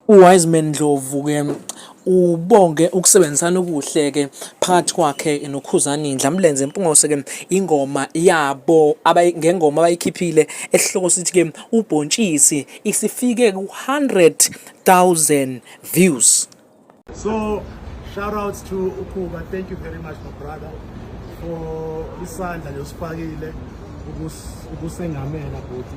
uWiseman Ndlovu ke ubonge ukusebenzisana okuhle ke phakathi kwakhe noKhuzani Dlamlenze Mpungose ke ingoma yabo ngengoma abayikhiphile esihloko sithi ke ubhontshisi isifike ku 100,000 views. So shout outs to Ukhuba, thank you very much my brother for isandla losifakile ukusengamela bhuti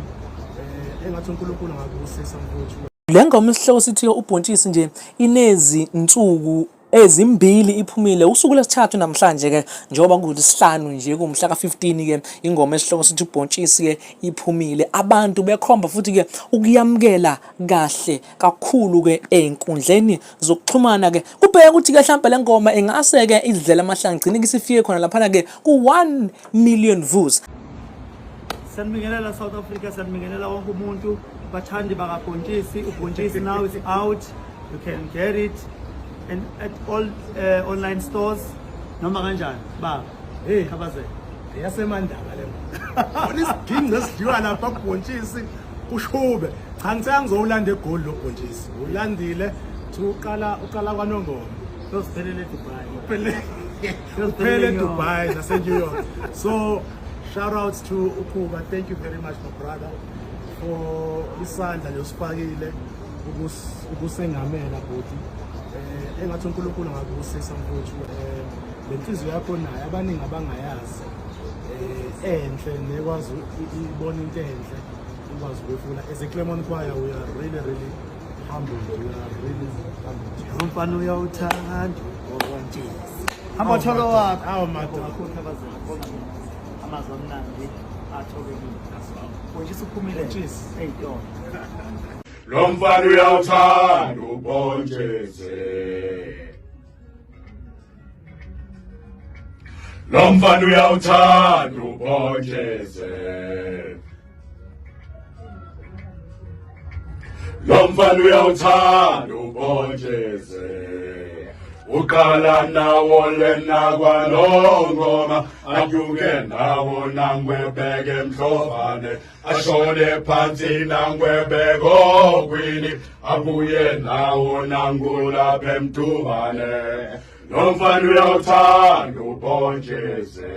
engathi uNkulunkulu ngakubusisa mfowethu. Le ngoma isihloko sithi ubhontshisi nje inezi insuku ezimbili iphumile usuku lesithathu namhlanje ke njengoba kungolesihlanu nje kumhla ka15 ke ingoma esihloko sithi ubhontshisi ke iphumile abantu bekhomba futhi ke ukuyamkela kahle kakhulu ke einkundleni zokuxhumana ke kubheka ukuthi ke mhlawumbe le ngoma engase ke idlela amahlanga gcine kisifike khona lapha ke ku 1 million views. Sanibingelela South Africa, sanibingelela wonke umuntu bathandi bakabhontshisi. Ubhontshisi now is out, you can get it and at all online stores noma kanjani ba hey khabaze yasemandaba le manje isidingo esidliwa lapha kubhontshisi ushube cha ngizongizolanda egoli lo bhontshisi ulandile uqala kwaNongoma uziphelele Dubai uphele Dubai nase New York. So shout outs to Ukhuba, thank you very much my brother for isandla losifakile ukusengamela bhuti engathi uNkulunkulu ngakubusisa mfowethu. Lenhliziyo yakho nayo abaningi abangayazi enhle nekwazi ibona into enhle ikwazi ukufuna as a Clermont choir we are really humbled, we are really humbled. umfana uyawuthanda ubhontshisi amatholo wakho awu madoda amazwi amnandi athobekile ubhontshisi uphumile hey yo lo mfana uyawuthanda ubhontshisi lo mfana uyawuthanda ubhontshisi lo mfana uyawuthanda ubhontshisi uqala nawo lena kwaNongoma anyuke nawo nangwebeke emhlobane ashone phansi nangwebeke okwini abuye nawo nangulapha emthubane lo mfana uyawuthanda ubhontshisi.